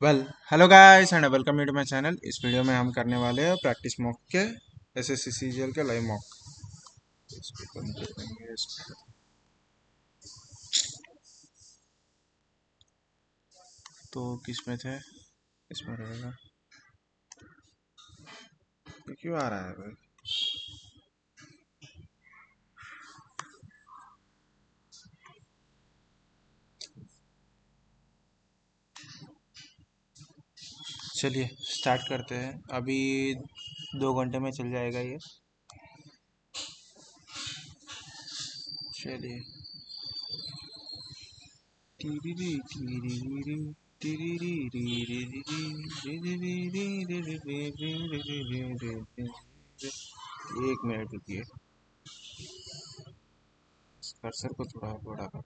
Well hello guys and welcome you to my channel. इस video में हम करने वाले हैं प्रैक्टिस मॉक के एसएससी सीजीएल के लाइव मॉक। इसको बंद कर देंगे तो किस में थे, इसमें रहेगा। ये क्यों आ रहा है भाई? चलिए स्टार्ट करते हैं। अभी 2 घंटे में चल जाएगा ये। चलिए एक मिनट रुकिए, कर्सर को थोड़ा बड़ा कर।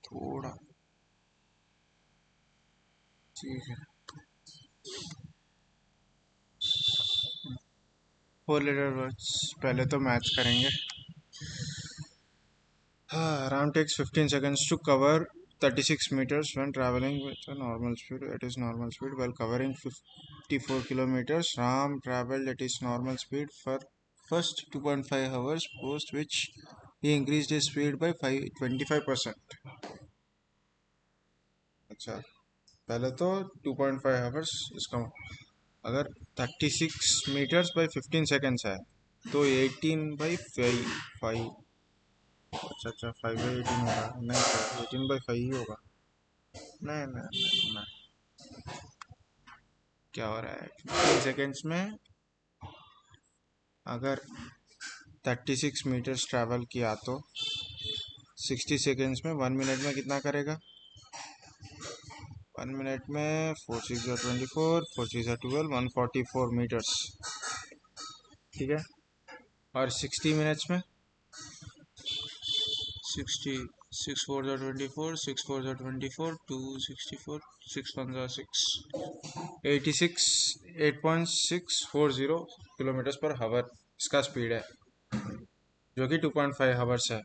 थोड़ा ठीक है। 4 लेटर वर्ड्स पहले तो मैच करेंगे। Around takes 15 seconds to cover 36 meters when traveling with a normal speed. At his normal speed while covering 54 kilometers. Ram traveled at his normal speed for first 2.5 hours, post which he increased his speed by 25%. अच्छा, पहले तो 2.5 hours, इसका अगर 36 metres by 15 seconds है तो 18 by 5। अच्छा 5/18 होगा, नहीं सर 18/5 ही होगा। नहीं, क्या हो रहा है 15 सेकेंड्स में? अगर 36 मीटर्स ट्रैवल किया तो 60 सेकेंड्स में 1 मिनट में कितना करेगा? 1 मिनट में 4 6 24, 4 6 12, 144 मीटर्स। ठीक है। और 60 मिनट्स में 60, 6 4 24, 6 4 24, 2 64, 6 1 6, 86, 8.640 किलोमीटर पर हावर इसका स्पीड है, जो कि 2.5 आवर्स है।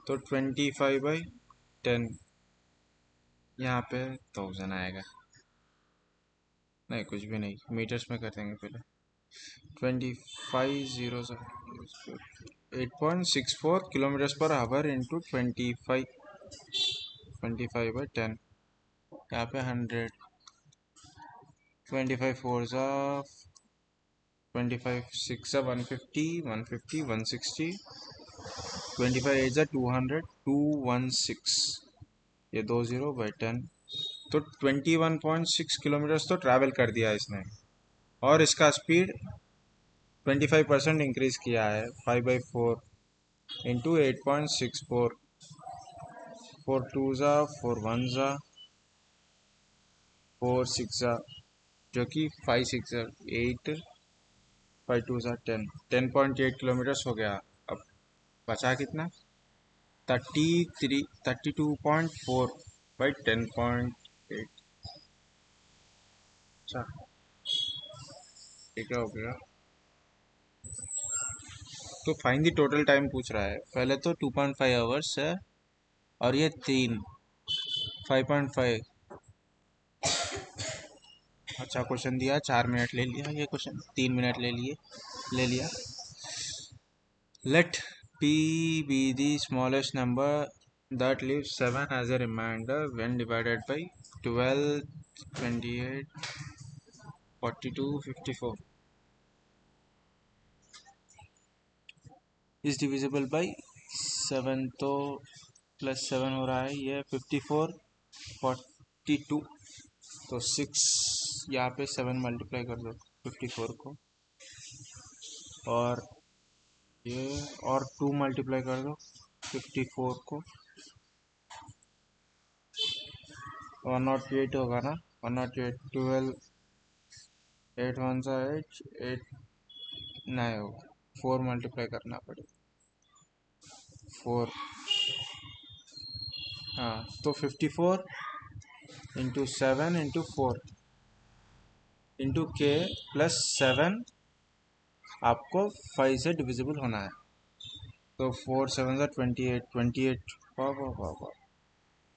तो 25/10, यहाँ पे 1000 आएगा। नहीं कुछ भी नहीं, मीटर्स में कर देंगे पहले। 25 8.64 किलोमीटर पर आवर इंटू 25/10, यहाँ पे 100। 25 4 25 6 150, 150 160, 25 8 200, 216, ये 20/10। तो 21.6 किलोमीटर तो ट्रैवल कर दिया इसने, और इसका स्पीड 25% इंक्रीज किया है। 5/4 इंटू 8.64, 4 2 4 1 4 6, जो कि 5 6 8, 5 2 10, 10.8 किलोमीटर हो गया। अब बचा कितना? 32.4/10.8। अच्छा ठीक है, हो गया। तो फाइन दी टोटल टाइम पूछ रहा है। पहले तो 2.5 आवर्स है, और ये 5.5। अच्छा क्वेश्चन दिया 4 मिनट ले लिया, ये क्वेश्चन 3 मिनट ले लिया। Let p be the smallest number that leaves 7 as a remainder when divided by 12, 28, 42, 54 is divisible by 7। तो +7 हो रहा है, ये 54, 42, तो 6, यहाँ पे 7 मल्टीप्लाई कर दो 54 को, और ये और 2 मल्टीप्लाई कर दो 54 को। 108 होगा ना, 108, 12, 8 1 8, 8 नहीं होगा, 4 मल्टीप्लाई करना पड़ेगा। 4, हाँ तो 54 इंटू 7 इंटू 4 इंटू के +7, आपको 5 से डिविजिबल होना है। तो 4 7 28, 28 वाह वाह वाह वाह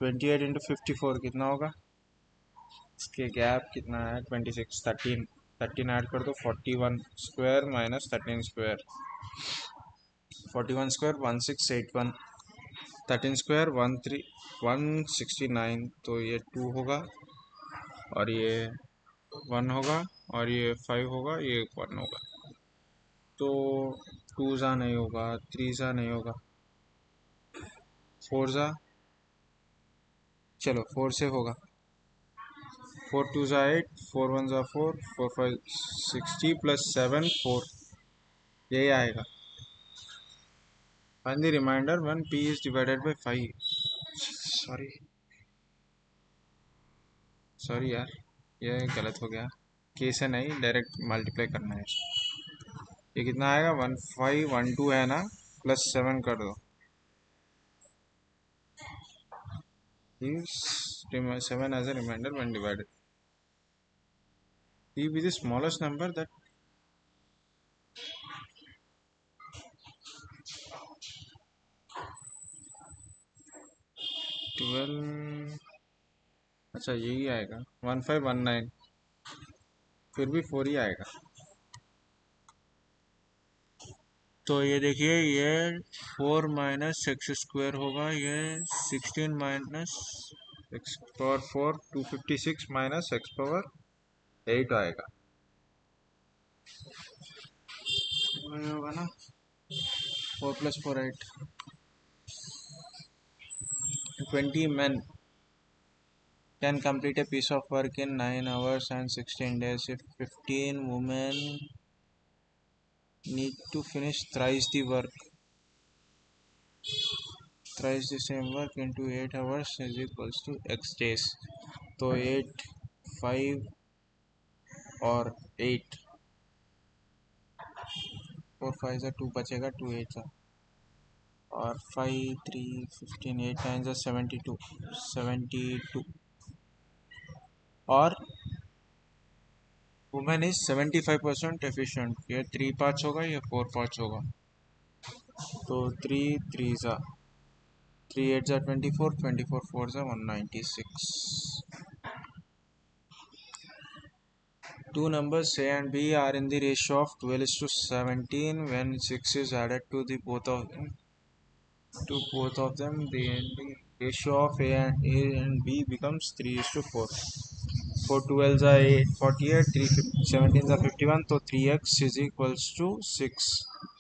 28 इंटू 54 कितना होगा? इसके गैप कितना है? 26, 13, 13 ऐड कर दो। 41 square minus 13 square, 41 square 1681, 13 square 169। तो ये 2 होगा और ये 1 होगा और ये 5 होगा, ये 1 होगा। तो 2 ज़ा नहीं होगा, 3 ज़ा नहीं होगा, 4 ज़ा, चलो 4 से होगा। 4 2 ज़ा 8, 4 1 ज़ा 4, 4 5 60 प्लस 7 4, यही आएगा। Find the remainder when p is divided by 5. Sorry यार, ये गलत हो गया। k से नहीं, डायरेक्ट मल्टीप्लाई करना है। ये कितना आएगा? 1512 है ना, प्लस 7 कर दो। 7 as a remainder when divided. P be the smallest number that 12, अच्छा यही आएगा 1519, फिर भी 4 ही आएगा। तो ये देखिए, ये 4 माइनस एक्स स्क्वायर होगा, ये 16 minus x power 4, 256 minus x power 8 आएगा। होगा ना, 4 + 4 8। 20 men can complete a piece of work in 9 hours and 16 days. If 15 women need to finish thrice the work, thrice the same work into 8 hours is equals to x days. तो 8, 5 और 8, 4 5 ज़ा 2 बचेगा, 2 8 ज़ा और 5 3 15, 8 9 ज़ा 72, 72 और वुमेन इज 75% एफिशिएंट। ये 3 parts होगा, ये 4 पार्ट्स होगा। तो 3 3 ज़ा 3 8 ज़ा 24, 24 4 ज़ा 196। Two numbers A and B are in the ratio of 12:17. When 6 is added to both of them, the ratio of A and B becomes 3:4. 4 12 are 8, 48, 3 17 are 51, तो 3x is equals to 6,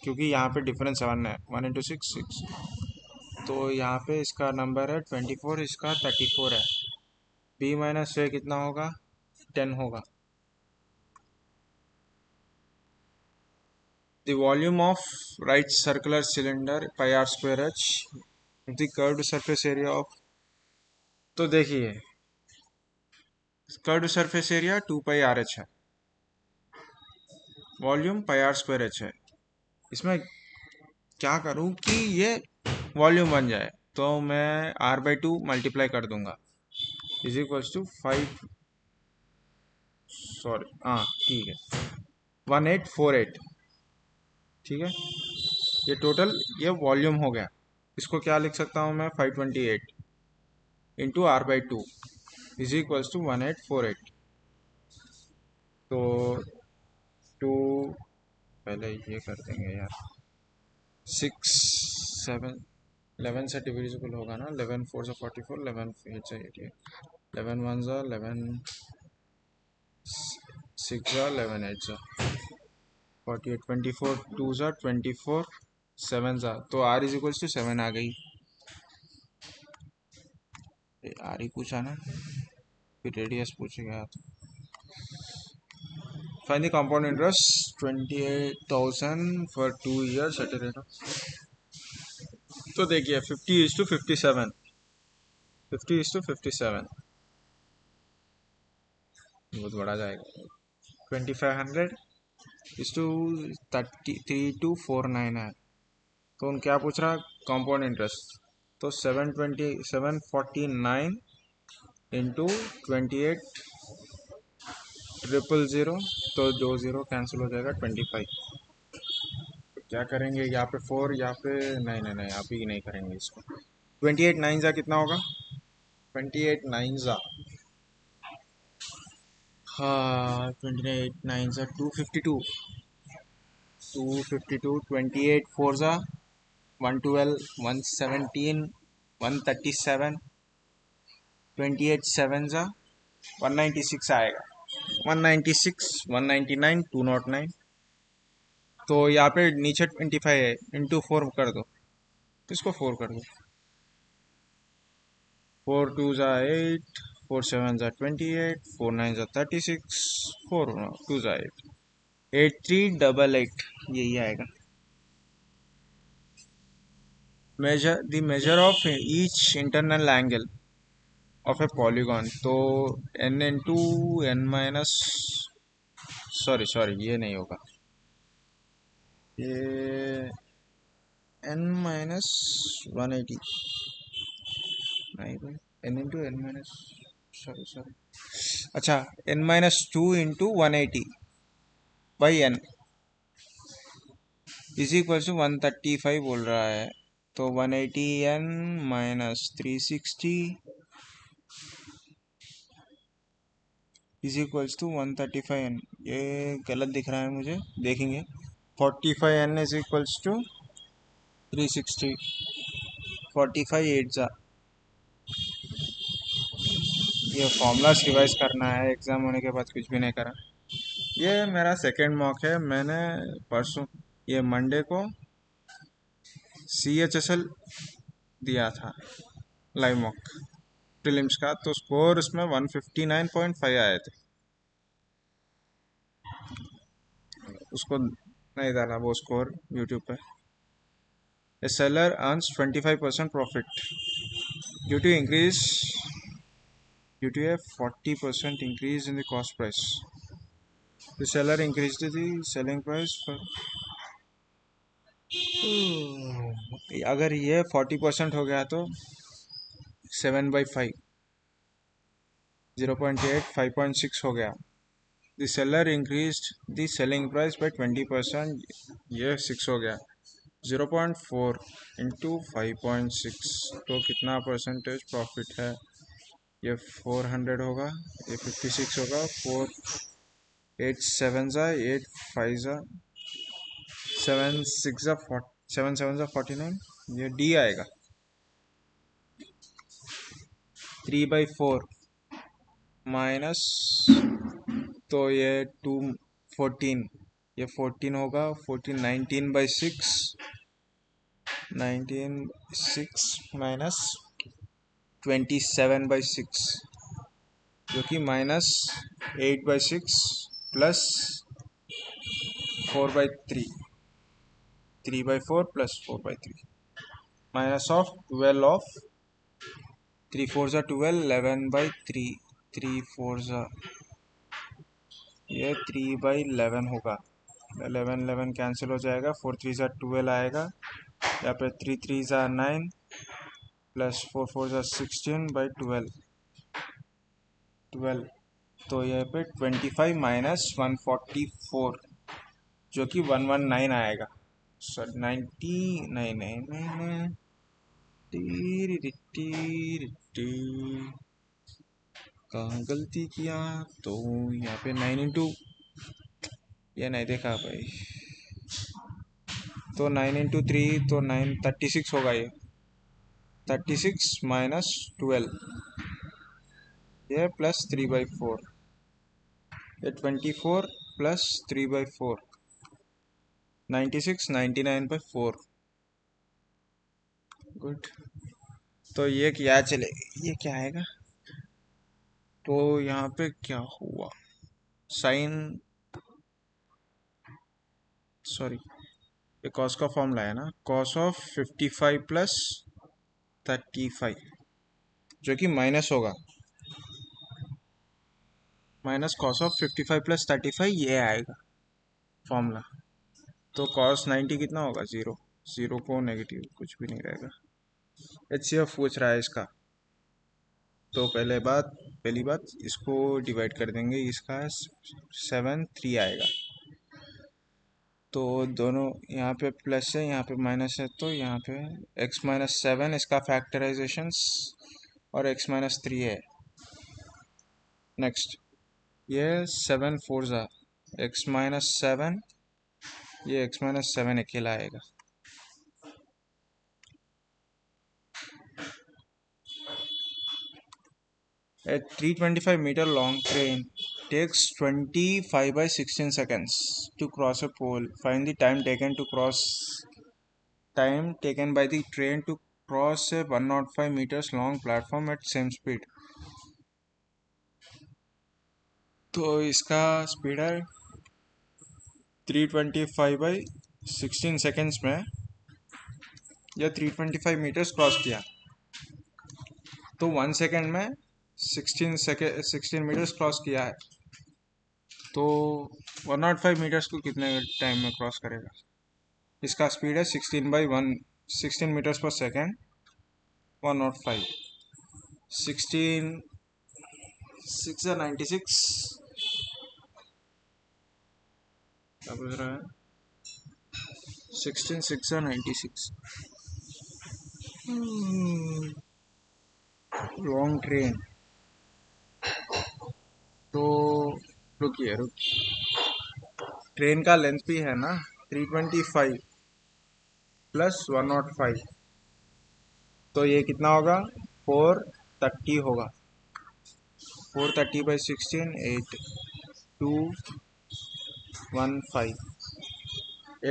क्योंकि यहाँ पे difference 1 है, 1 into 6 6, तो यहाँ पे इसका number है 24, इसका 34 है। b माइनस ए कितना होगा? 10 होगा। The volume of right circular cylinder pi r square h, the curved surface area of, तो देखिए curved surface area 2 pi R H है, volume pi R square H है। इसमें क्या करूं कि ये वॉल्यूम बन जाए, तो मैं r/2 मल्टीप्लाई कर दूंगा, इज इक्वल्स टू 5, सॉरी हाँ ठीक है, 1848, ठीक है। ये टोटल ये वॉल्यूम हो गया। इसको क्या लिख सकता हूँ मैं? 528 into r/2 is equals to 1848। तो 2, पहले ये कर देंगे यार, 6 7 11 से डिविजिबल होगा ना, 11 4 से 44, 11 8 से 88, 11 1 ज़ा 11 6 ज़ा 11 8 ज़ा 48, 24 2 ज़ा 24, 7 ज़ा, तो आर इज इक्वल्स टू 7 आ गई। आर ही पूछा ना, फिर रेडियस पूछेगा। तो find the compound interest 28,000 for 2 years at a rate of, तो देखिए 50:57, 50:57 बहुत बड़ा जाएगा। 2500 इस टू 3249 है। तो उन क्या पूछ रहा? Compound interest. तो 749 इंटू 28,000, तो 2 0 कैंसिल हो जाएगा, 25, क्या करेंगे यहाँ पे 4, यहाँ पे नहीं नहीं नहीं, अभी नहीं करेंगे इसको। 28 नाइन जा कितना होगा? 28 नाइन जा, हाँ 28 नाइन जा 252, 252, 28 फोर जा 112, 117, 137, 28 सेवन जा 196 आएगा, 196, 199, 209। तो यहाँ पे नीचे 25 है, इंटू 4 कर दो, इसको 4 कर दो। 4 टू जा 8, 4 सेवन जा 28, 4 नाइन जा 36, 4 टू जा 8, 8388, यही आएगा। measure the measure of each internal angle of a polygon, तो n into n minus, sorry sorry ये नहीं होगा, ये n माइनस 180, नहीं भाई, n into n minus, sorry sorry, अच्छा n minus 2 into 180 by n is equal to 135 बोल रहा है, तो 180 n minus 360 is equals to 135 n, ये गलत दिख रहा है मुझे, देखेंगे। 45 n इज इक्वल्स टू 360, 45 8 जा, ये फॉर्मूलाज रिवाइज करना है, एग्जाम होने के बाद कुछ भी नहीं करा। ये मेरा सेकेंड मॉक है, मैंने परसों ये मंडे को CHSL दिया था लाइव मॉक प्रीलिम्स का, तो स्कोर उसमें 159.5 आए थे, उसको नहीं डाला वो स्कोर यूट्यूब पे। A seller earns 25% profit due to increase due to a 40% increase in the cost price. The seller increased the selling price for, अगर ये 40% हो गया तो 7/5, 0.8, 5.6 हो गया। The seller increased the selling price by 20%, ये 6 हो गया, 0.4 इंटू 5.6, तो कितना परसेंटेज प्रॉफिट है? ये 400 होगा, ये 56 होगा, 8 7 जा 8 5 जा 7 6 जा 7 7 जा 49, ये डी आएगा। 3/4 माइनस, तो ये 2 14, ये 14 होगा, 14 19/6, 19/6 माइनस 27/6, जो कि minus 8/6 plus 4/3, 3/4 plus 4/3 minus of 12 of 3 4 जा 12, 11/3, 3 4 जा, ये 3/11 होगा, 11 11 कैंसिल हो जाएगा, 4 3 जा 12 आएगा, यहाँ पे 3 3 जा 9 प्लस 4 4 जा 16/12, 12, तो यहाँ पे 25 माइनस 144, जो कि 119 आएगा, सर 90, नहीं नहीं नहीं नहीं, कहाँ गलती किया, तो यहाँ पे 9 इंटू, ये नहीं देखा भाई, तो 9 इंटू 3, तो 9 36 होगा, ये 36 माइनस 12, ये प्लस 3/4, ये 24 प्लस 3/4, 96 99/4, गुड। तो ये क्या चले, ये क्या आएगा, तो यहाँ पे क्या हुआ, साइन, सॉरी ये कॉस का फॉर्मूला है ना, कॉस ऑफ 55 प्लस 35, जो कि माइनस होगा, माइनस कॉस ऑफ 55 प्लस 35, ये आएगा फॉर्मूला। तो कॉस 90 कितना होगा, 0, 0 को नेगेटिव कुछ भी नहीं रहेगा। HCF पूछ रहा है इसका, तो पहली बात इसको डिवाइड कर देंगे, इसका 7 3 आएगा, तो दोनों यहाँ पे प्लस है, यहाँ पे माइनस है, तो यहाँ पे x-7 इसका फैक्टराइजेशंस और x-3 है। नेक्स्ट ये 7 4 ज़ा x-7, ये x-7 अकेला आएगा। A 325 meter long train takes 25 by 16 seconds to cross a pole. Find the time taken by the train to cross a 105 meters long platform at same speed. तो इसका speed है 325 by 16 seconds में या 325 metres cross किया, तो 1 second में 16 metres cross किया है, तो 105 मीटर्स को कितने टाइम में क्रॉस करेगा। इसका स्पीड है 16 मीटर्स पर सेकेंड, 105, 16 6 96, क्या पूछ रहा है, 16 6 96। लॉन्ग ट्रेन, तो रुकिए ट्रेन का लेंथ भी है ना 325 प्लस 105, तो ये कितना होगा 430 होगा। 430 by 16 8 2 1 5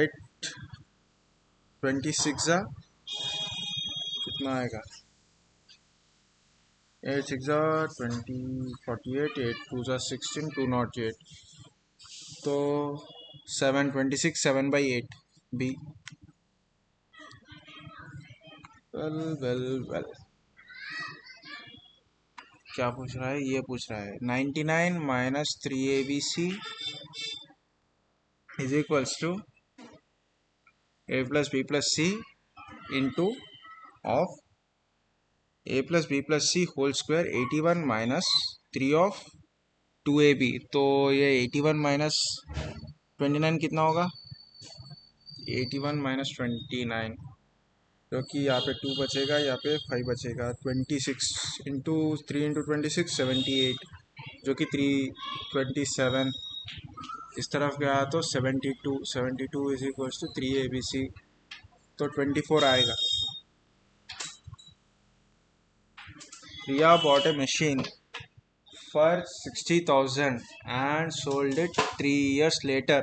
8 26 कितना आएगा, 8 6 20 48 8 2 16 208, तो 726 7 by 8 B। वेल क्या पूछ रहा है, ये पूछ रहा है 99 minus 3ABC is equals to A plus B plus C into of A plus B plus C whole square 81 minus 3 of 2AB। तो ये 81 minus 29 कितना होगा, 81 minus 29, क्योंकि यहाँ पे 2 बचेगा, यहाँ पे 5 बचेगा, 26 इंटू 3 इंटू 26 78, जो कि 327 इस तरफ गया तो 72 इज इक्वल्स टू 3ABC, तो 24 आएगा। Priya bought a machine for 60,000 and sold it 3 years later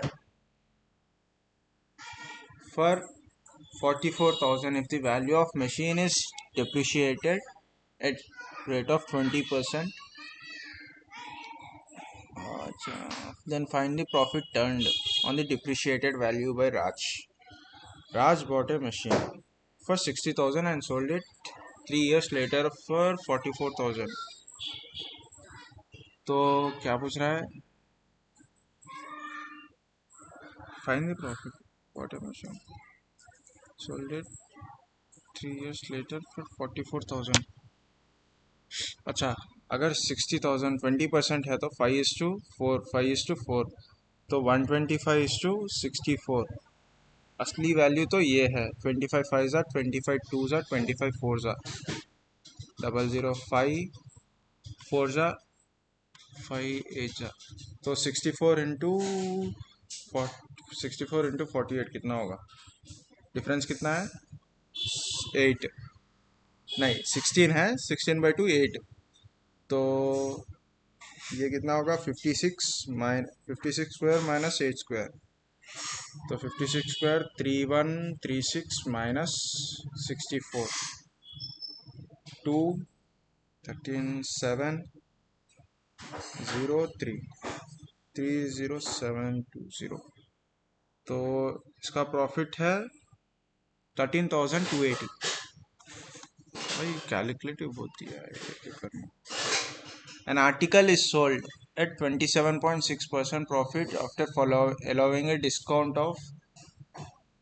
for 44,000 if the value of machine is depreciated at rate of 20%. Then find the profit turned on the depreciated value by Raj. Raj bought a machine for 60,000 and sold it 3 years later for 44,000. तो क्या पूछ रहा है, find the profit bought a machine sold it 3 years later for 44,000। अच्छा, अगर 60,000 20% है तो 5:4 तो 125:64। असली वैल्यू तो ये है 25 5 25 2 25 4 005 4 5 8 तो 64 इंटू 48 कितना होगा, डिफरेंस कितना है 8, नहीं 16 है, 16/2 8, तो ये कितना होगा 56 स्क्वायर माइनस 8 स्क्वायर, तो 56 स्क्वायर 3136 माइनस 64 2 13 7 0 3 30720, तो इसका प्रॉफिट है 13,280। भाई कैलकुलेटिव होती है ये करना। An article is sold at 27.6% profit after allowing a discount of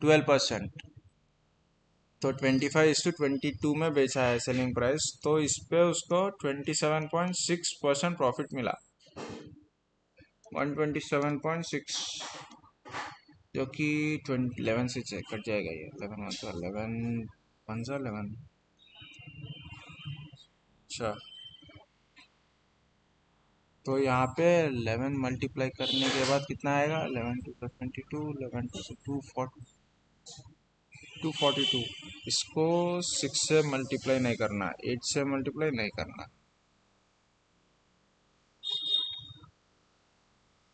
12%, तो 25:22 में बेचा है सेलिंग प्राइस, तो इस पे उसको 27.6% प्रॉफिट मिला। 127.6 जो कि 11 से चेक कट जाएगा ये 11 वन सा 11। अच्छा, तो यहाँ पे 11 मल्टीप्लाई करने के बाद कितना आएगा? 11 2 + 22, 242। इसको 6 से मल्टीप्लाई नहीं करना, 8 से मल्टीप्लाई नहीं करना।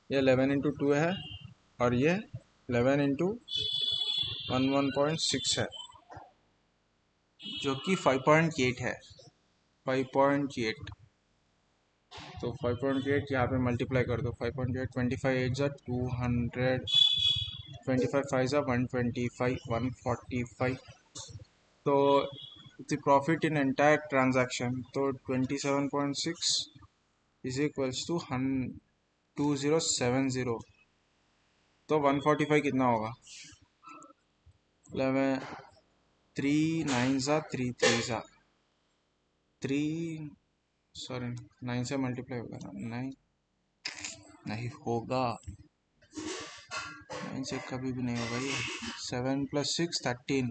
ये 11 इंटू 2 है और ये 11 इंटू 1 है, जो कि 5.8 है। 5.8, तो 5.8 यहाँ पे मल्टीप्लाई कर दो। 5.8, 25 8 ज़ा 200, 25 5 ज़ा 125, 145। तो the profit in entire transaction, तो 27.6 इज इक्वल्स टू 2070। तो 145 कितना होगा? 11 3 9 ज़ा 3 3 ज़ा 3, सॉरी 9 से मल्टीप्लाई होगा ना? 9 नहीं होगा, 9 से कभी भी नहीं होगा ये। 7 + 6 13,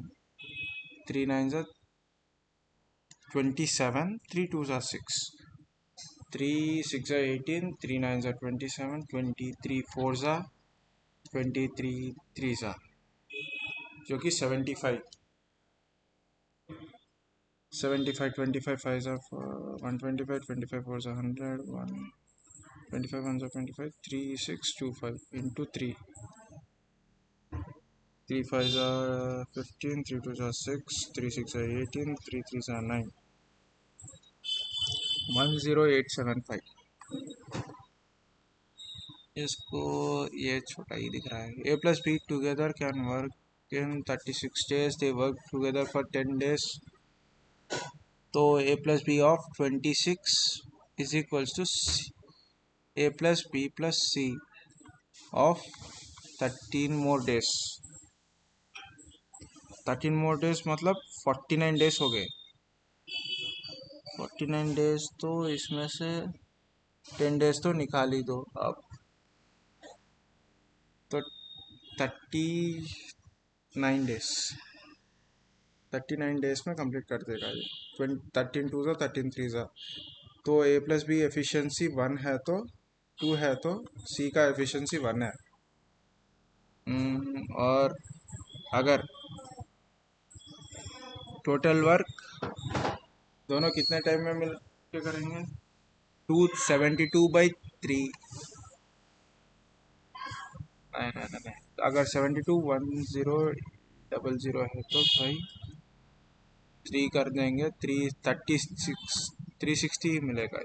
3 9 ज़ा 27, 3 2 ज़ा 6, 3 6 ज़ा 18, 3 9 ज़ा 27, 23 4 ज़ा 23 3 ज़ा, जो कि 75। 25 5 ज़ा 125, 25 4 ज़ा 100, 25 1 ज़ा 25, 3 6 2 5 इंटू 3, 3 5 ज़ा 15, 3 2 ज़ा 6, 3 6 ज़ा 18, 3 3 ज़ा 9, 10875। इसको ये छोटा ही दिख रहा है। A + B together can work in 36 days, they work together for 10 days। तो A + B of 26 is equals to A + B + C of 13 more days। 13 more days मतलब 49 days हो गए। 49 days, तो इसमें से 10 days तो निकाल ही दो अब। तो 39 डेज, 39 डेज में कंप्लीट कर देगा ये। 13 2 ज़ा 13 3 ज़ा। तो A + B एफिशिएंसी 1 है, तो 2 है, तो C का एफिशिएंसी 1 है। और अगर टोटल वर्क दोनों कितने टाइम में मिल के करेंगे? 272/3। नहीं, अगर 72 1000 है तो भाई 3 कर देंगे, 336 360 मिलेगा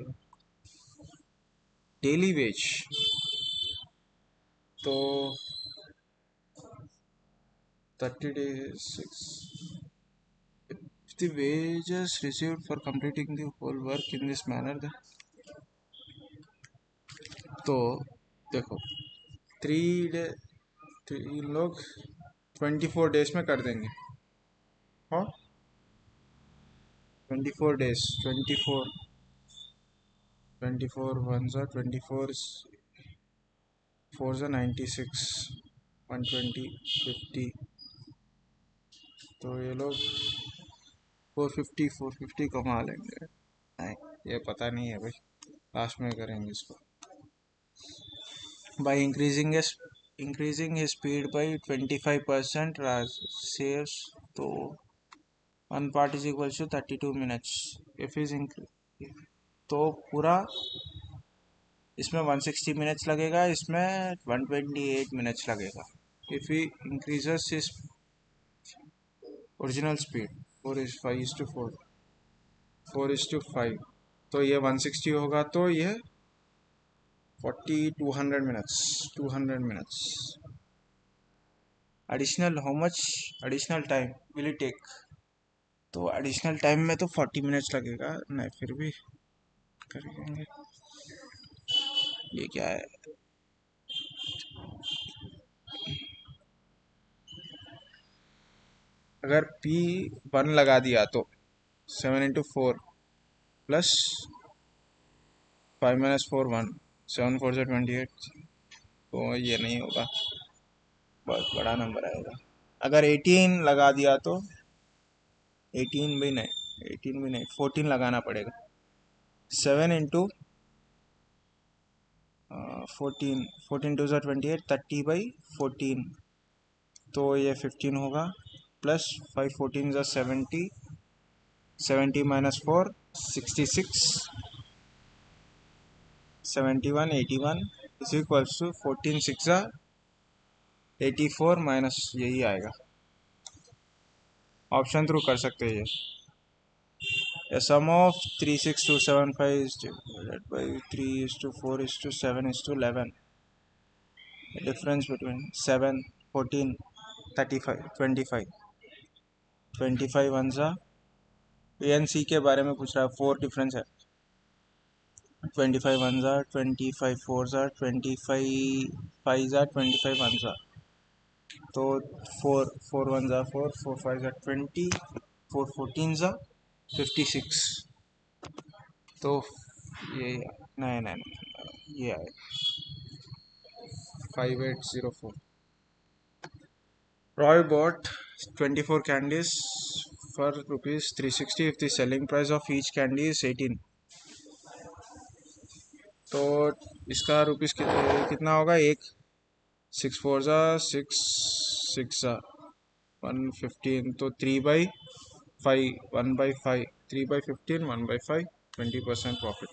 डेली वेज। तो 30 days 6, the wages received for completing the whole work in this manner, तो देखो 3 लोग 24 डेज में कर देंगे। हाँ, 24 डेज, 24 1 ज़ा 24 4 ज़ा 96, 120 50। तो ये लोग 450 कमा लेंगे। नहीं, ये पता नहीं है भाई, लास्ट में करेंगे इसको। By increasing his speed by 25%, Raj saves, तो 1 part is equal to 32 minutes। if is तो पूरा इसमें 160 मिनट्स लगेगा, इसमें 128 मिनट्स लगेगा। If he increases his original speed 4:5 4:5, तो ये 160 होगा, तो ये 200 minutes, 200 minutes. Additional how much additional time will it take? तो एडिशनल टाइम में तो 40 मिनट्स लगेगा। नहीं, फिर भी करेंगे। ये क्या है? अगर P1 लगा दिया तो 7 × 4 + 5 - 4 1, 7 4 = 28। तो ये नहीं होगा। बहुत बड़ा नंबर आएगा। अगर 18 लगा दिया तो 18 भी नहीं 14 लगाना पड़ेगा। 7 इंटू 14, 14 2 ज़ा 28, 30/14, तो ये 15 होगा। प्लस 5 14 ज़ा 70, 70 - 4 66, 71 81 इज इक्वल्स टू 14 6 84 माइनस यही आएगा। ऑप्शन थ्रू कर सकते हैं ये। सम of 36275 is divided by 3:4:7:11. The difference between 7 14 35 25 25 1 N C के बारे में पूछ रहा है। 4 डिफरेंस है। 25 1 25 4 25 5 25 1 तो 4 4 1 4 4 5 20 4 14 56। तो ये नहीं नहीं नहीं ये आए 5804। Roy bought 24 candies for ₹360 if the selling price of each candy is 18। तो इसका रुपीस कितना होगा? एक 6 4 6 6 115, तो 3/5 1/5 3/15 1/5 20% profit।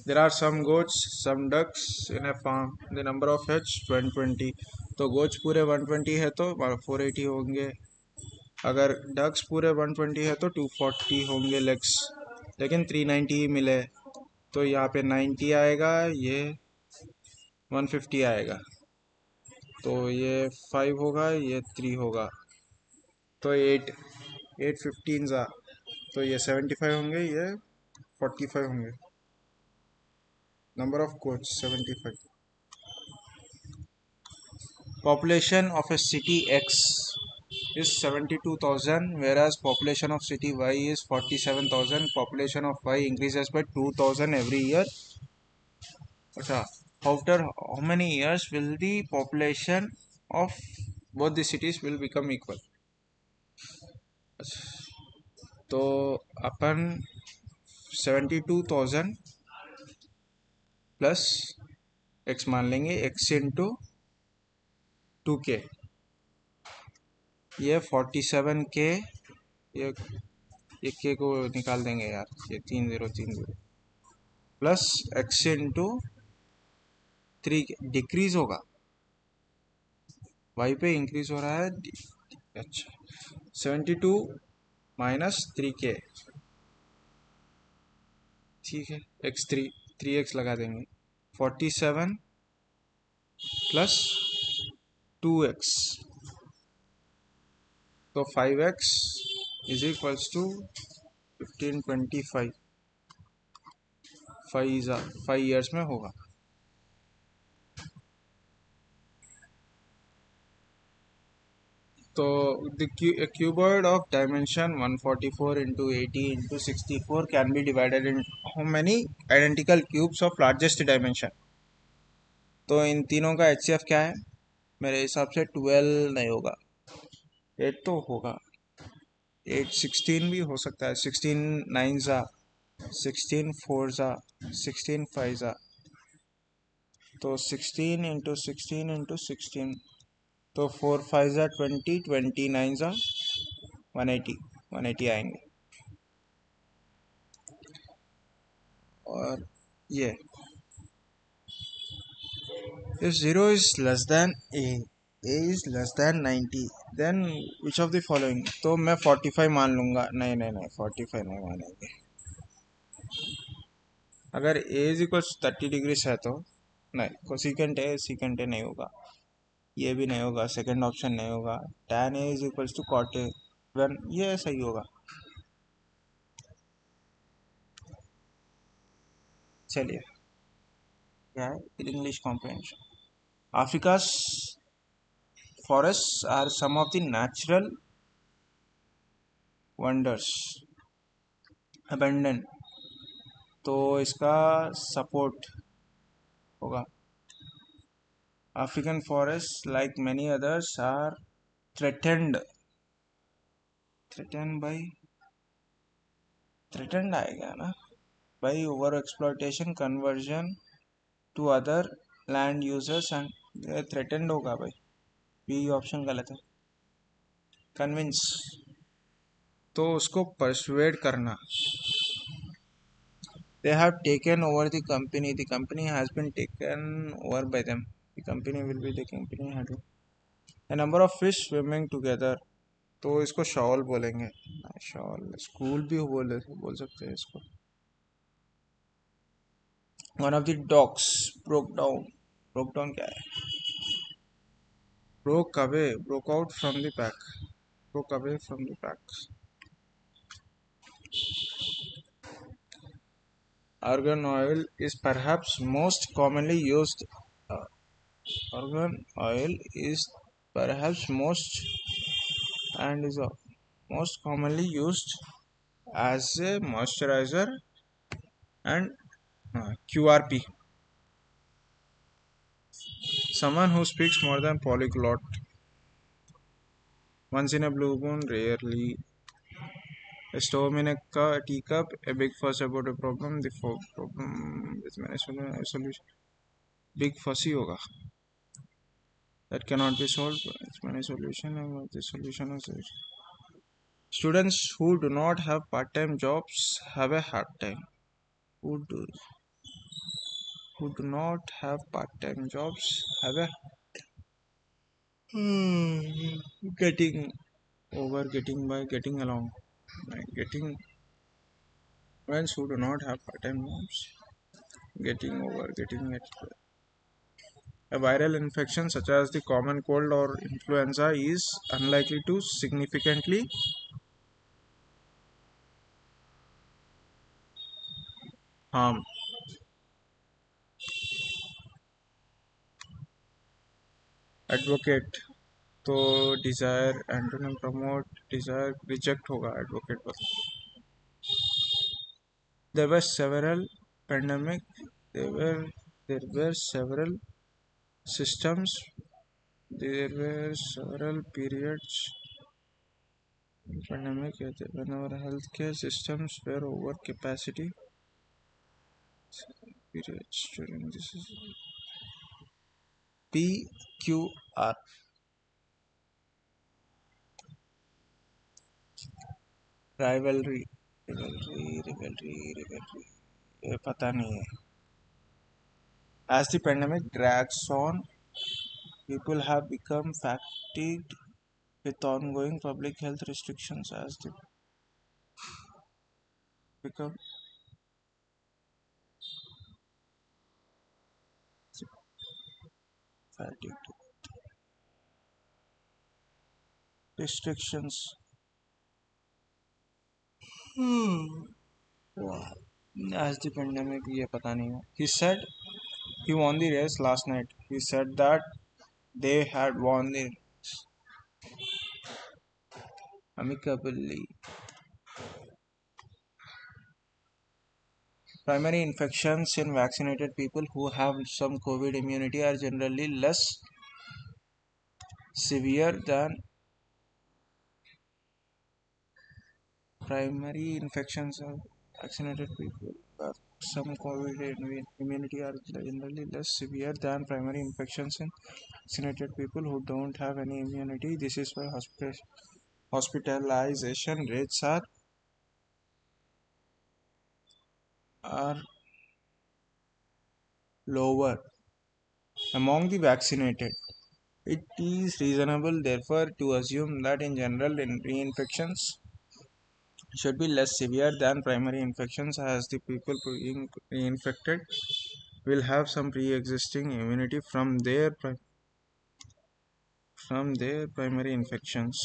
There are some goats, some ducks in a farm. The number of heads 120। तो goats पूरे 120 है तो 480 होंगे। अगर ducks पूरे 120 है तो 240 होंगे legs, लेकिन 390 ही मिले तो यहाँ पे 90 आएगा, ये 150 आएगा, तो ये 5 होगा, ये 3 होगा, तो 8 8 15 ज़ा, तो ये 75 होंगे, ये 45 होंगे। Number of goats 75। Population of a city X is 72,000, whereas population of city Y is 47,000. Population of Y increases by 2,000 every year. अच्छा, after how many years will the population of both the cities will become equal? तो अपन 72,000 plus x मान लेंगे, x into 2k, ये 47k, ये k को निकाल देंगे यार, ये 3030 प्लस x इंटू 3 डिक्रीज होगा, y पे इंक्रीज हो रहा है। अच्छा, 72 माइनस 3k, ठीक है, x3 3x लगा देंगे, 47 प्लस 2x, तो 5x is equals to 1525, 5 years में होगा। तो the cuboid of dimension 144 into 80 into 64 can be divided in how many identical cubes of largest dimension? तो इन तीनों का HCF क्या है? मेरे हिसाब से 12 नहीं होगा, 8 तो होगा, 8 16 भी हो सकता है, 16 9 16 4 16 5 तो 16 इंटू 16 इंटू 16, तो 4 5 20 29 180 आएंगे। और ये if 0 is less than a is less than 90, then which of the following? तो मैं 45 मान लूँगा। नहीं नहीं नहीं 45 नहीं मानेंगे। अगर a इज इक्वल 30 डिग्रीज है तो नहीं, कोसिकेंट है नहीं होगा, ये भी नहीं होगा, सेकंड ऑप्शन नहीं होगा। tan a is equals to cot a, one ये सही होगा। चलिए, क्या है? English comprehension. Africa's forests are some of the natural wonders abandoned, तो इसका सपोर्ट होगा African forests, like many others, are threatened. Threatened by threatened आएगा ना by over exploitation, conversion to other land users and threatened होगा भाई. B option गलत है. Convince तो उसको परसुएड करना. They have taken over the company. The company has been taken over by them. The company will be the company handle. A number of fish swimming together. तो इसको shawl बोलेंगे. Shawl school भी बोल सकते हैं इसको. One of the dogs broke down. Broke down क्या है? Broke away. Broke out from the pack. Broke away from the pack. Argan oil is perhaps most commonly used. Uh, Argan oil is perhaps most commonly used as a moisturizer and QRP. Someone who speaks more than polyglot. Once in a blue moon, rarely. A storm in a teacup, a big fuss about a problem, the problem with many solution. Big fussy होगा. That cannot be solved. It's many solution and the solution is it. Students who do not have part-time jobs have a hard time. Who do who do not have part-time jobs have a getting over, getting by, getting along. Getting friends who do not have part-time jobs, getting over, getting it. A viral infection such as the common cold or influenza is unlikely to significantly harm. Advocate तो desire antonym promote desire reject होगा advocate पर. There were several pandemic. There were there were several systems. There were several periods pandemic when our healthcare systems were over capacity. Periods during this is PQR. Rivalry. Rivalry. ये पता नहीं है. As the pandemic drags on, people have become fatigued with ongoing public health restrictions as they become fatigued. Restrictions. Wow. As the pandemic, ये पता नहीं है. He said he won the race last night. He said that they had won the amicably. Primary infections in vaccinated people who have some COVID immunity are generally less severe than primary infections of vaccinated people who have some COVID immunity are generally less severe than primary infections in vaccinated people who don't have any immunity. This is why hospitalization rates are lower among the vaccinated. It is reasonable, therefore, to assume that in general, reinfections should be less severe than primary infections, as the people being reinfected will have some pre-existing immunity from their primary infections.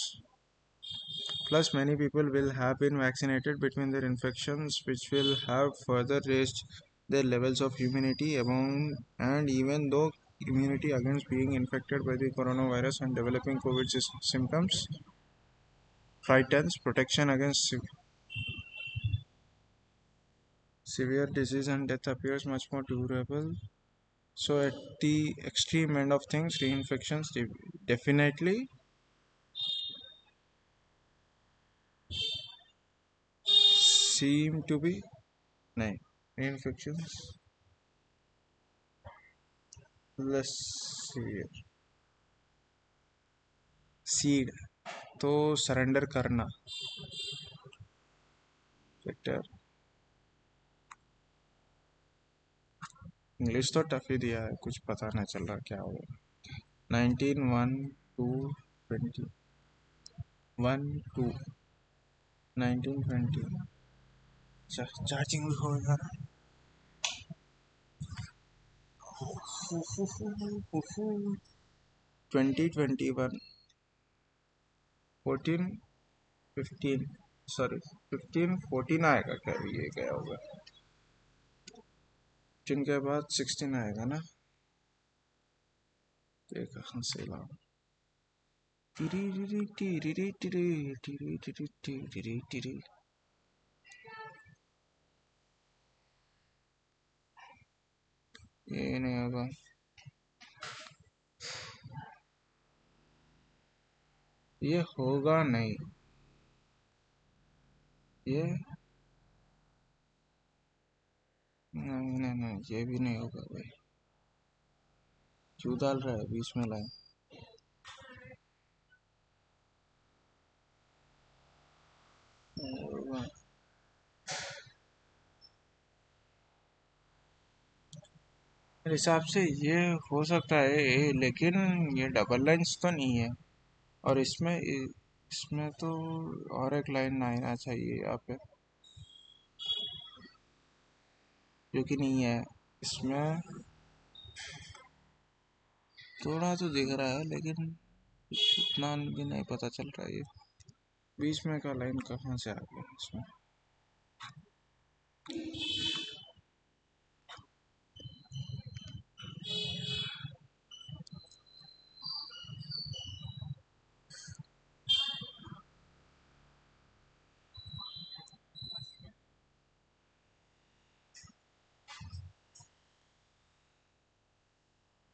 Plus, many people will have been vaccinated between their infections, which will have further raised their levels of immunity among, and even though immunity against being infected by the coronavirus and developing COVID symptoms frightens, protection against severe disease and death appears much more durable So at the extreme end of things, reinfections definitely seem to be nahi. Reinfections less severe. Seed तो surrender करना better. English तो tough ही दिया है, कुछ पता नहीं चल रहा क्या होगा. 19 1 2 20 1 2 19 20. चार्जिंग भी होगा. 2021 14 15 सॉरी 15 14 आएगा क्या, ये क्या होगा. 15 के बाद 16 आएगा ना. ये कहाँ से लाऊं. टिरी टिरी टिरी टिरी टिरी टिरी टिरी टिरी. ये नहीं होगा. ये होगा नहीं. ये नहीं नहीं नहीं, ये भी नहीं होगा भाई. क्यों डाल रहा है बीच में लाइन. मेरे हिसाब से ये हो सकता है लेकिन ये डबल लाइन्स तो नहीं है. और इसमें तो और एक लाइन आना चाहिए यहाँ पे, जो कि नहीं है. इसमें थोड़ा तो दिख रहा है लेकिन इतना भी नहीं पता चल रहा है. ये बीच में का लाइन कहाँ से आ गया इसमें.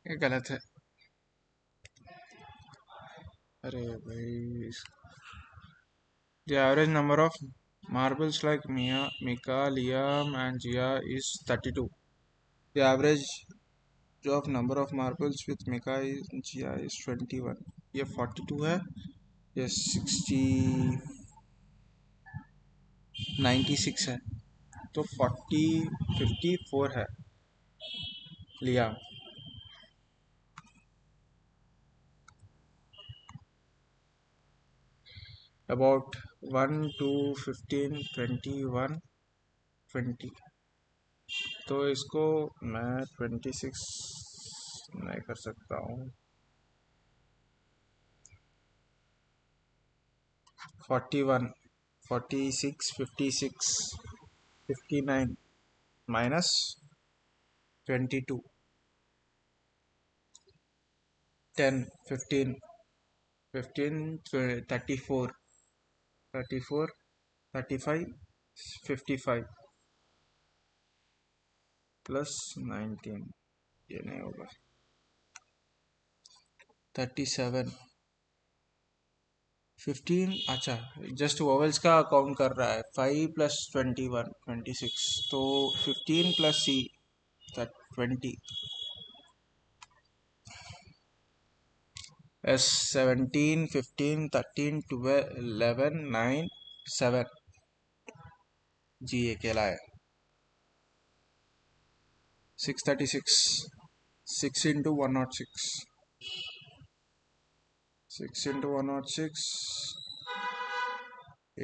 ये गलत है. अरे भाई. The average number of marbles like Mika, Liam and Gia is 32. The average of number of marbles with Mika is Gia is 21. ये 42 है. ये 96 है. तो 54 है लिया. About 1 2 15 21 20. तो इसको मैं 26 नहीं कर सकता हूँ. 41 46 56 59 minus 22 10 15 15 34 34 35 55 प्लस 19. ये नहीं होगा. 37 15. अच्छा, जस्ट वोवेल्स का काउंट कर रहा है. 5 प्लस 21 26. तो 15 प्लस सी 20. एस 17 15 13 12 11 9 7. जी ये अकेला है. 636. 6 into 106. 6 into 106.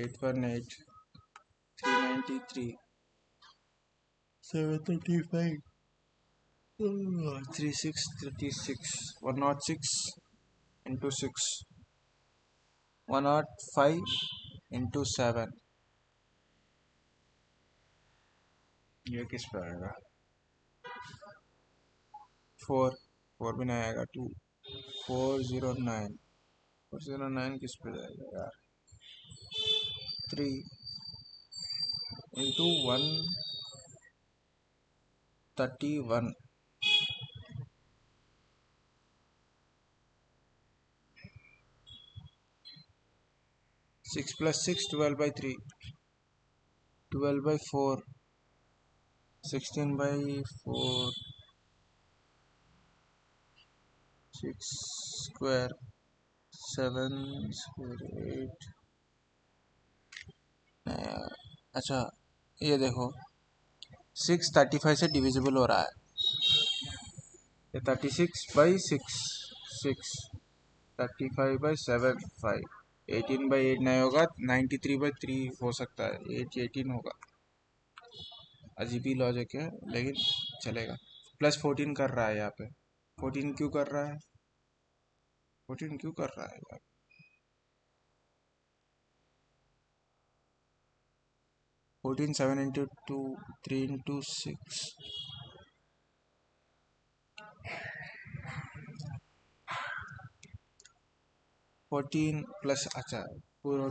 818. 393. 735. 3636. 106 into 6. 105 into 7. ये किस पे आएगा. 4 4 भी नहीं आएगा. 2 409. 409 किस पे जाएगा यार. 3 into 131. 6 plus 6, 12 by 3, 12 by 4, 16 by 4, 6 square, 7 square, 8। अच्छा ये देखो 6 35 से डिविजिबल हो रहा है। ये 36 बाई 6, 6 35 बाई 7, 5, 18 बाई 8 नहीं होगा, 93 बाई 3 हो सकता है, 8 18 होगा। अजीब ही लॉजिक है लेकिन चलेगा। प्लस 14 कर रहा है यहाँ पे। 14 क्यों कर रहा है? 14 क्यों कर रहा है यार? 14 7 इंटू 2, 3 इंटू 6, 14 प्लस, अच्छा पूरा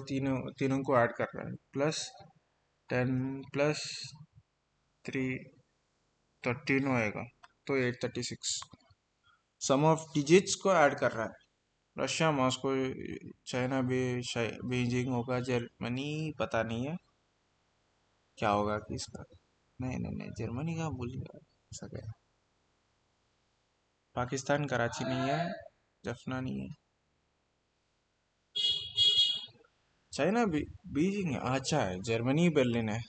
तीनों को ऐड कर रहा है, प्लस 10 प्लस 3 13 होएगा, तो 836। सम ऑफ डिजिट्स को ऐड कर रहा है। रशिया, मॉस्को, चाइना भी, बीजिंग होगा, जर्मनी पता नहीं है क्या होगा किसका। नहीं नहीं नहीं, जर्मनी का भूल गया सके। पाकिस्तान कराची नहीं है, जफना नहीं है। चाइना भी बीजिंग है, अच्छा है। जर्मनी बर्लिन है।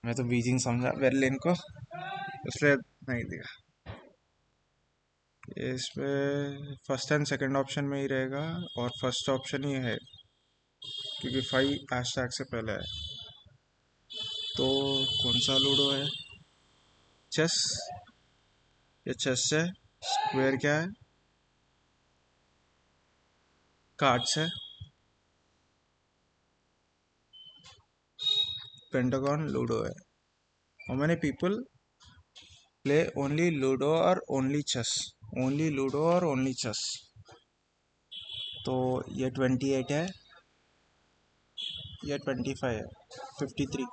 मैं तो बीजिंग समझा बर्लिन को, इसलिए नहीं दिया। इसमें फर्स्ट एंड सेकंड ऑप्शन में ही रहेगा, और फर्स्ट ऑप्शन ही है क्योंकि 5 हैशटैग से पहले है। तो कौन सा लूडो है? चेस। ये चेस है। स्क्वायर क्या है? कार्ड्स है। पेंटागन लूडो है। How many people play only ludo और ओनली चेस? ओनली लूडो और ओनली चेस। तो ये 28 है, ये 25 है, 53।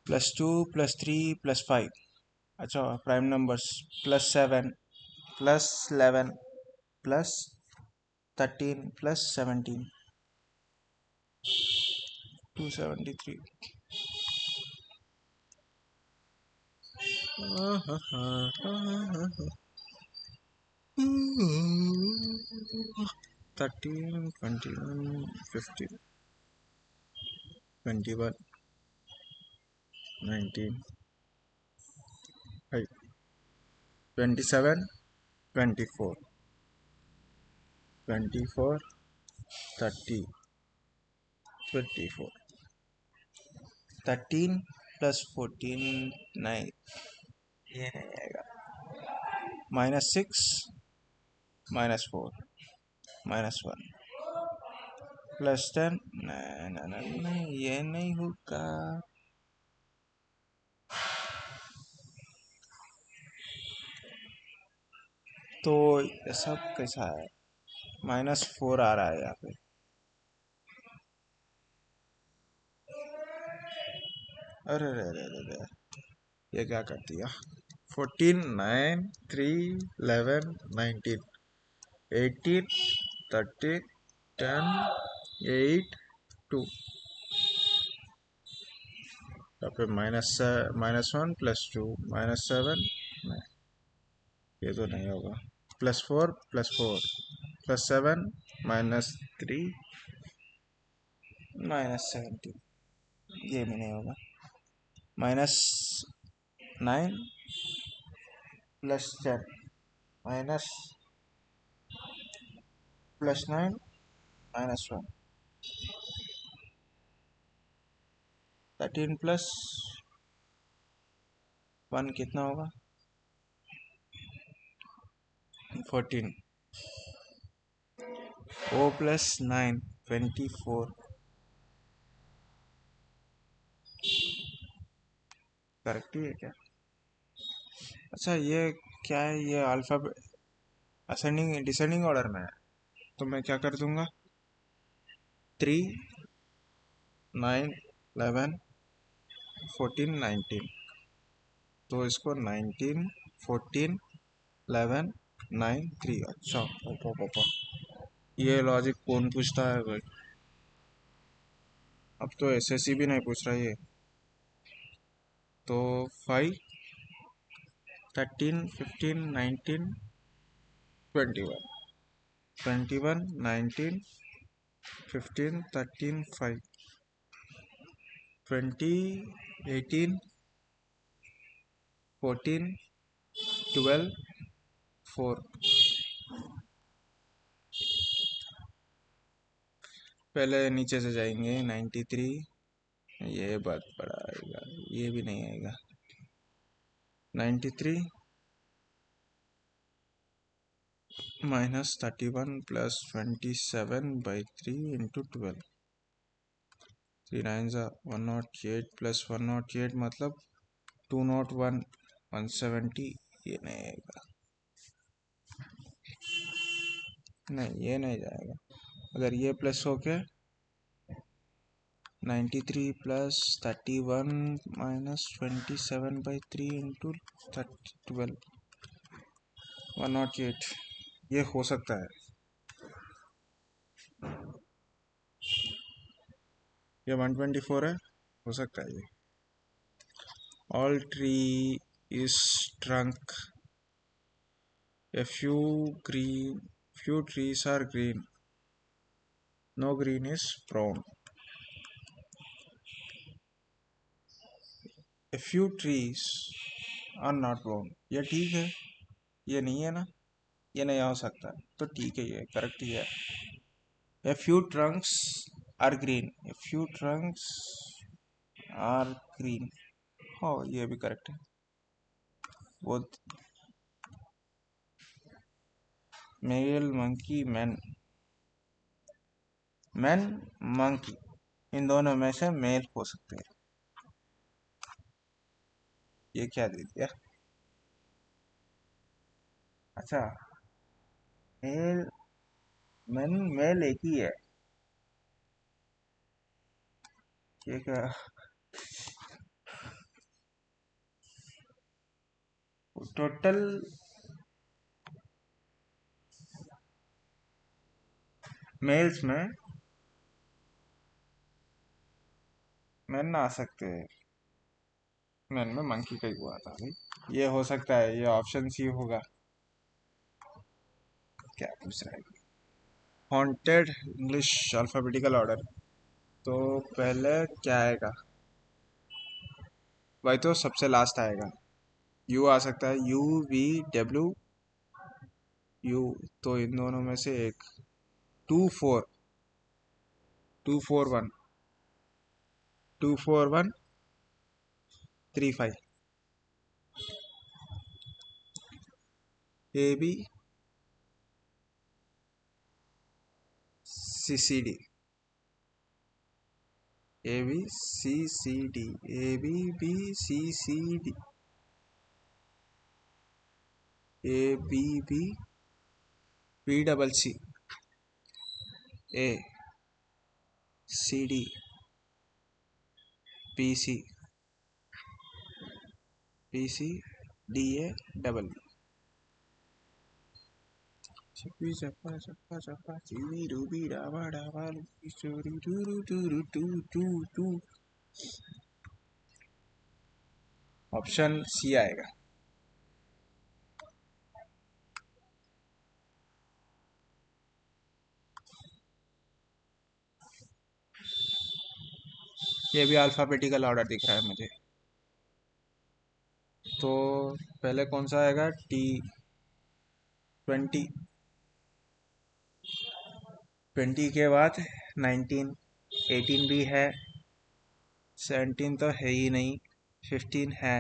+2 +3 +5, अच्छा प्राइम नंबर्स, +7 +11 +13 +17, 273। थर्टीन 21 15 21 19 27 24 24 30 24, 13 +14 9, ये नहीं आएगा। -6 -4 -1 +10, नहीं नहीं नहीं, ये नहीं होगा। तो ये सब कैसा है? -4 आ रहा है यहाँ पे। अरे रे रे रे रे, ये क्या कर दिया? 14 9 3 11 19 18 13 10 8 2, यहाँ पे -1 +2 -7, ये तो नहीं होगा। +4 +4 +7 -3 -17, ये भी नहीं होगा। -9 +10 माइनस +9 -1, 13 +1 कितना होगा? 14। O +9 24, करेक्ट ही है क्या? अच्छा ये क्या है? ये अल्फ़ाबेट असेंडिंग डिसेंडिंग ऑर्डर में है, तो मैं क्या कर दूंगा? 3 9 11 14 19, तो इसको 19 14 11 9 3। अच्छा पापा पापा, ये लॉजिक कौन पूछता है भाई? अब तो एसएससी भी नहीं पूछ रहा ये। तो 5 13 15 19 21 21 19 15 13 5 20 18 14 12 4। पहले नीचे से जाएंगे 93। ये बात बड़ा आएगा, ये भी नहीं आएगा। 93 माइनस 31 प्लस 27/3 इंटू 12। 3 9 108 प्लस 108 मतलब 201 170। ये नहीं आएगा, नहीं ये नहीं जाएगा। अगर ये प्लस हो के 93 प्लस 31 माइनस 27/3 इंटू 12 108, ये हो सकता है। ये 124 है, हो सकता है ये। All tree is trunk, a few trees are green, no green is brown। a few trees are not brown, ये ठीक है, ये नहीं है ना, ये नहीं हो सकता, तो ठीक है, ये करेक्ट ही है। a few trunks are green, a few trunks are green, हाँ ये भी करेक्ट है। वो male monkey man, man monkey, इन दोनों में से मेल हो सकते हैं। ये क्या दे दिया? अच्छा, मेल मैन मेल एक ही है, ये क्या? टोटल मेल्स में मैन आ सकते हैं, मैन में मंकी का ही हुआ था भाई, ये हो सकता है, ये ऑप्शन सी होगा। क्या पूछ रहा है? हॉन्टेड इंग्लिश अल्फाबेटिकल ऑर्डर, तो पहले क्या आएगा भाई? तो सबसे लास्ट आएगा, यू आ सकता है, यू वी डब्ल्यू यू, तो इन दोनों में से एक। 2 4 2 4 1 2 4 1 3 5, A B C C D, A B C C D, A B B C C D, A B B B double C, A C D, P C, P C D A double. छिपी चप्पा चप्पा चप्पा चिवी Ruby डाबा डाबा लुबी चोरी टूरू टूरू टू टू टू। ऑप्शन सी आएगा। ये भी अल्फाबेटिकल ऑर्डर दिख रहा है मुझे। तो पहले कौन सा आएगा? टी 20, 20 के बाद 19, 18 भी है, 17 तो है ही नहीं, 15 है,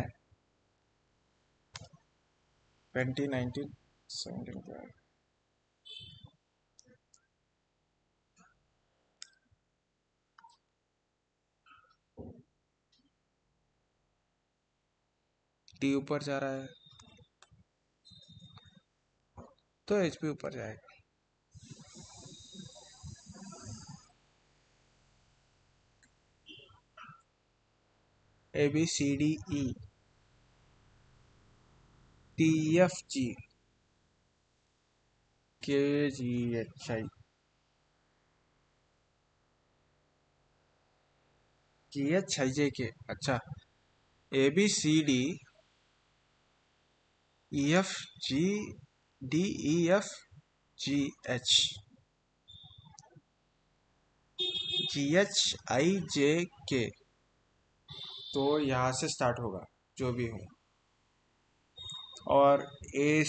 20 19 17 क्या है? टी ऊपर जा रहा है, तो एच भी ऊपर जाएगा। A B C D E, TFG KGHI GHIJK अच्छा ABCDEFGDEFGH GHIJK तो यहाँ से स्टार्ट होगा जो भी हो और ए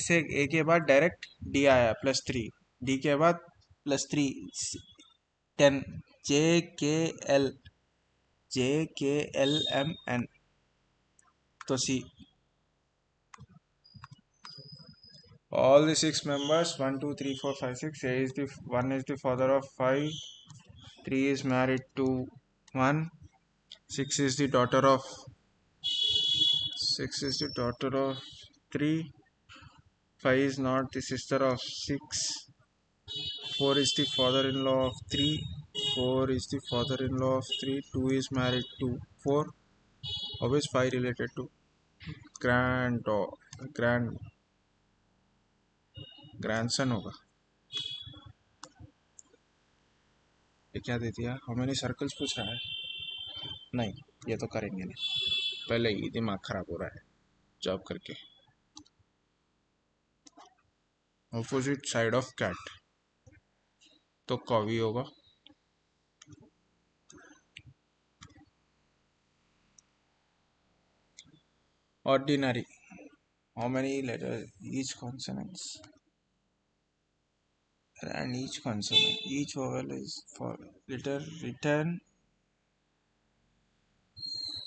के बाद डायरेक्ट डी आया +3 डी के बाद +3 10 JKL JKLMN तो सी all the six members 1 2 3 4 5 6 A is the one is the father of 5 3 is married to 1 6 is the daughter of 3 5 is not the sister of 6 4 is the father-in-law of 3 4 is the father-in-law of 3 2 is married to 4 how is 5 related to grand grand grandson होगा ये क्या दे दिया how many circles पूछ रहा है नहीं ये तो करेंगे नहीं पहले ही दिमाग खराब हो रहा है जॉब करके ऑपोजिट साइड ऑफ कैट तो कॉवी होगा ordinary how many letter each consonants and each consonant each vowel is for letter written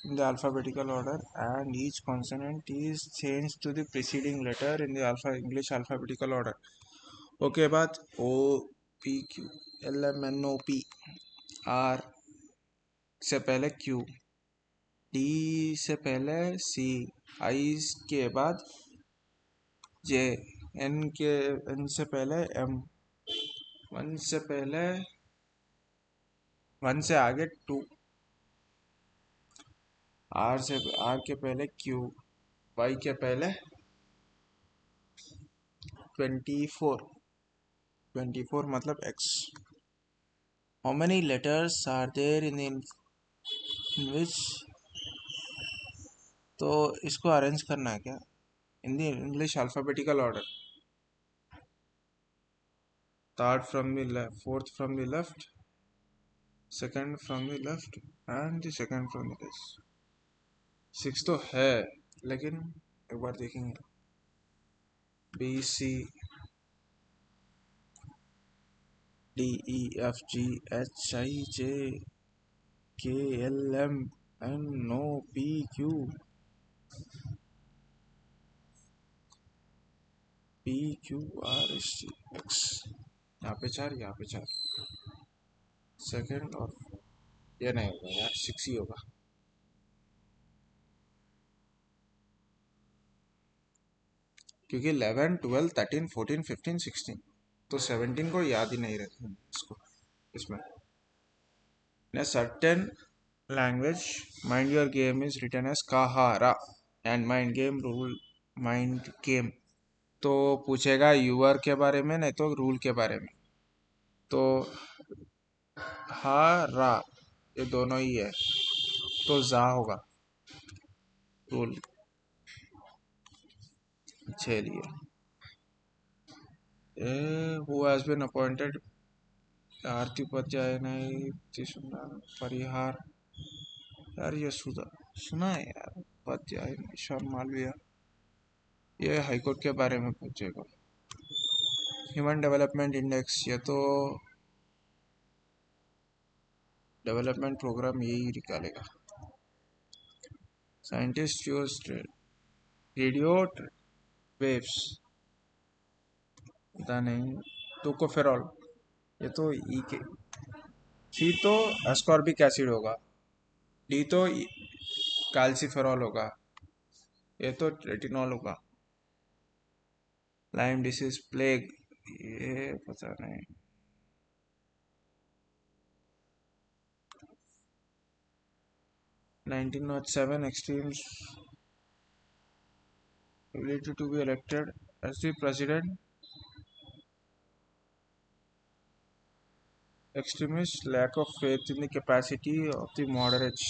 in the alphabetical order and each consonant is changed to the preceding letter in the English alphabetical order okay बात O P Q L M N O P R से पहले Q D से पहले C I के बाद J N से पहले M 1 से पहले 1 से आगे 2 R के पहले Q Y के पहले 24 मतलब X how many letters are there in which तो इसको अरेंज करना है क्या in the English alphabetical order third from the left fourth from the left second from the left and the second from the left 6 तो है लेकिन एक बार देखेंगे B C D E F G H I J K L M N O P Q P Q R S T X यहाँ पे 4 यहाँ पे 4 second और ये नहीं होगा यार 6 ही होगा क्योंकि 11 12 13 14 15 16 तो 17 को याद ही नहीं रहता इसको इसमें In a certain language, mind your game is written as kahara and mind game rule mind game तो पूछेगा यूअर के बारे में नहीं तो रूल के बारे में तो हा रा ये दोनों ही है तो जा होगा रूल 6 लिए who has been appointed आरती उपाध्याय नहीं सुना परिहार यार ये सुना है यार उपाध्याय निशान मालविया ये हाईकोर्ट के बारे में पूछेगा ह्यूमन डेवलपमेंट इंडेक्स ये तो डेवलपमेंट प्रोग्राम यही निकालेगा साइंटिस्ट यूज रेडियो वेव्स पता नहीं टोकोफेरॉल ये तो ई के सी तो एस्कॉर्बिक एसिड होगा डी तो कैल्सिफेरॉल होगा ये तो रेटिनॉल होगा लाइम डिसीज प्लेग ये पता नहीं 1907 extremes ability to be elected as the president, extremist, lack of faith in the capacity of the moderates.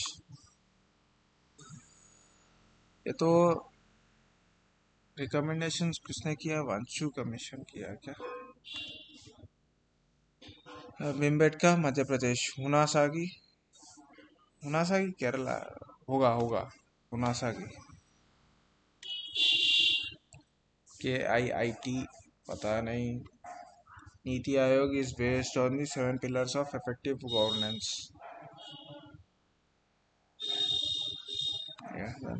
ये तो रिकमेंडेशंस किसने किया? वांचू कमीशन किया क्या? भिमबेटका मध्य प्रदेश, हुनासागी, हुनासागी केरला, होगा हुनासागी, KIIT पता नहीं. NITI Aayog is based on the 7 pillars of effective governance.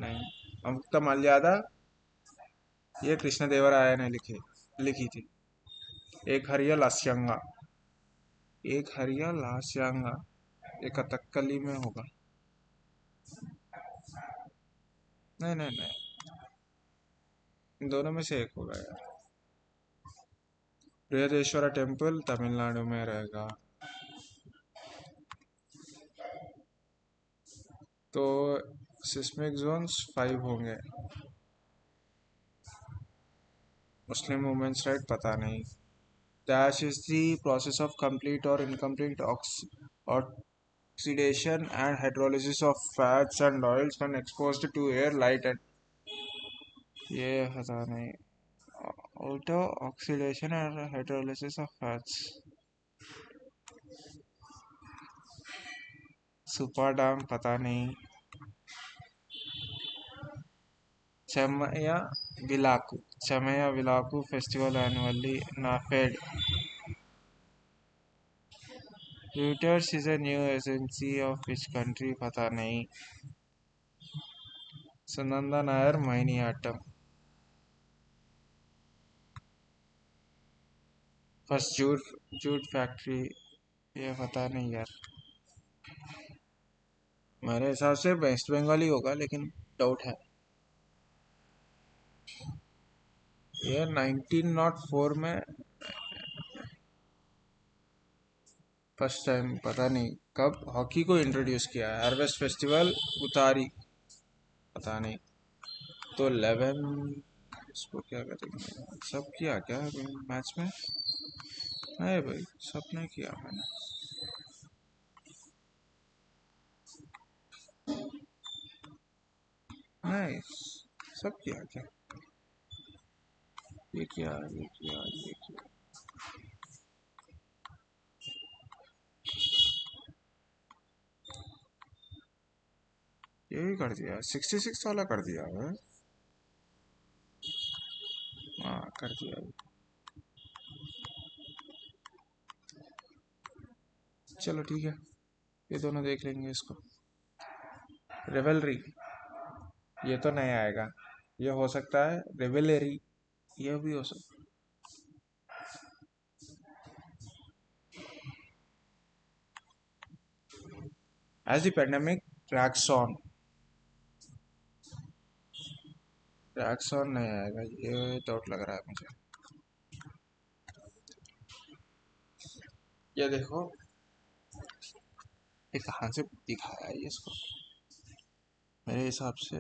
नहीं. अमृता माल्यादा, ये कृष्णदेवराय ने लिखी थी. एक हरिया लास्यांगा, ये कथकली में होगा. नहीं, इन दोनों में से एक होगा यार. बृहदेश्वरा टेम्पल तमिलनाडु में रहेगा. तो सिस्मिक जोन्स 5 होंगे. मुस्लिम वुमेन्स राइट पता नहीं. Dash is the process of complete or incomplete oxidation and hydrolysis of fats and oils when exposed to air, light and ये पता नहीं. Auto oxidation and hydrolysis of fats. Super dam पता नहीं. चमया विलाकू festival annually NAFED. Reuters is a new agency of which country? पता नहीं. Sunanda Nair Mohiniyattam. First jute factory, ये पता नहीं यार. मेरे हिसाब से वेस्ट बंगाल ही होगा, लेकिन डाउट है. ये 1904 में फर्स्ट टाइम, पता नहीं कब हॉकी को इंट्रोड्यूस किया है. हार्वेस्ट फेस्टिवल उतारी, पता नहीं. तो 11 इसको क्या करेंगे? सब किया क्या मैच में? नहीं भाई, सब नहीं किया मैंने. नहीं, सब किया क्या? ये किया. ये भी कर दिया. 66 वाला कर दिया है. हाँ, कर दिया. चलो ठीक है, ये दोनों देख लेंगे इसको. रेवलरी, ये तो नहीं आएगा. ये हो सकता है रेवलरी, ये भी हो सकता. As the pandemic drags on, नहीं आएगा. ये डाउट लग रहा है मुझे. ये देखो, ये कहाँ से दिखाया है इसको? मेरे हिसाब से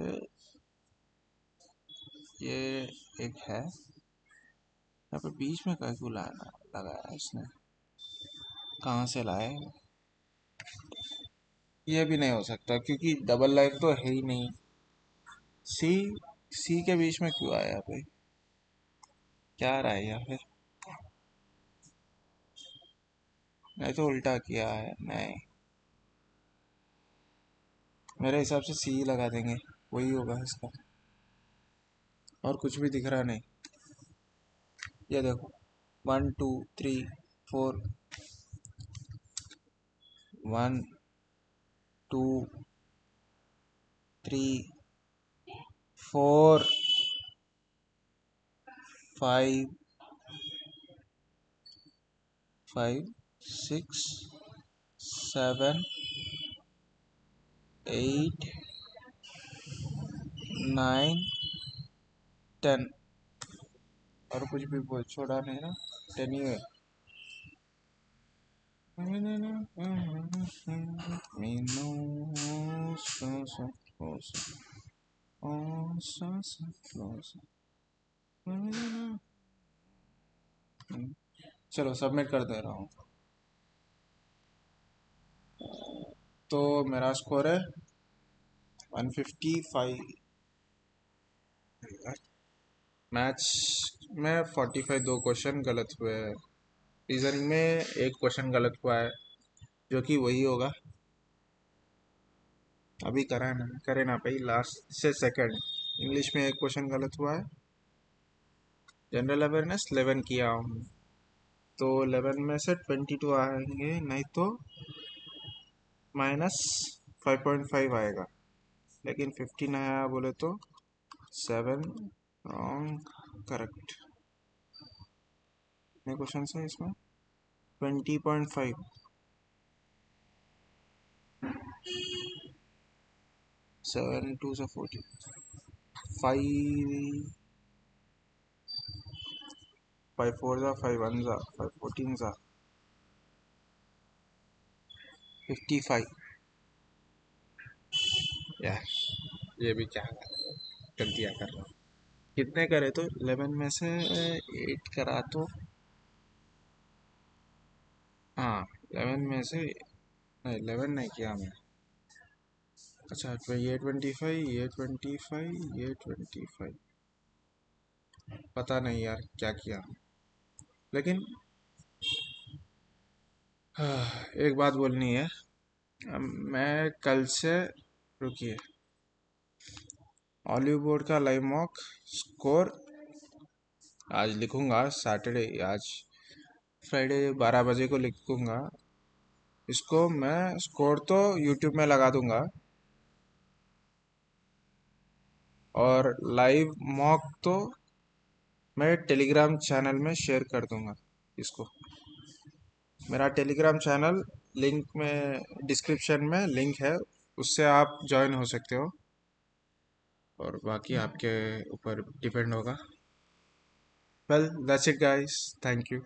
ये एक है यहाँ पे बीच में. कहीं क्यों लगाया इसने? कहाँ से लाए? ये भी नहीं हो सकता, क्योंकि डबल लाइन तो है ही नहीं. सी सी के बीच में क्यों आया भाई? क्या रहा है यहाँ पे? नहीं तो उल्टा किया है. नहीं, मेरे हिसाब से सी लगा देंगे, वही होगा इसका. और कुछ भी दिख रहा नहीं. ये देखो, 1 2 3 4, 1 2 3 4 5 6 7 8 9 10. और कुछ भी बोल छोड़ा नहीं ना. 10 ही है. चलो सबमिट कर दे रहा हूँ। तो मेरा स्कोर है 155। मैच में 45 दो क्वेश्चन गलत हुए हैं। रीजनिंग में एक क्वेश्चन गलत हुआ है, जो कि वही होगा। अभी करा ना करे ना भाई, लास्ट से सेकंड। इंग्लिश में एक क्वेश्चन गलत हुआ है। जनरल अवेयरनेस 11 किया हूँ, तो 11 में से 22 आएंगे, नहीं तो -5.5 आएगा। लेकिन 15 आया बोले तो 7 रॉन्ग, करेक्ट। कितने क्वेश्चन है इसमें? 20.5। 7 2 से 14, 5 5 4 जा, 5 1 जा, 5 14 जा, 55। यार ये भी क्या गलतियाँ कर रहा हूँ। कितने करे तो 11 में से 8 करा तो, हाँ 11 में से नहीं, 11 नहीं किया मैं। अच्छा तो ये 25, ये 25, ये 25, पता नहीं यार क्या किया। लेकिन एक बात बोलनी है। मैं कल से, रुकिए, ऑलिव बोर्ड का लाइव मॉक स्कोर आज लिखूंगा। सैटरडे, आज फ्राइडे 12 बजे को लिखूंगा इसको। मैं स्कोर तो यूट्यूब में लगा दूंगा, और लाइव मॉक तो मैं टेलीग्राम चैनल में शेयर कर दूंगा इसको। मेरा टेलीग्राम चैनल लिंक में, डिस्क्रिप्शन में लिंक है, उससे आप ज्वाइन हो सकते हो, और बाकी आपके ऊपर डिपेंड होगा। Well that's it guys, thank you.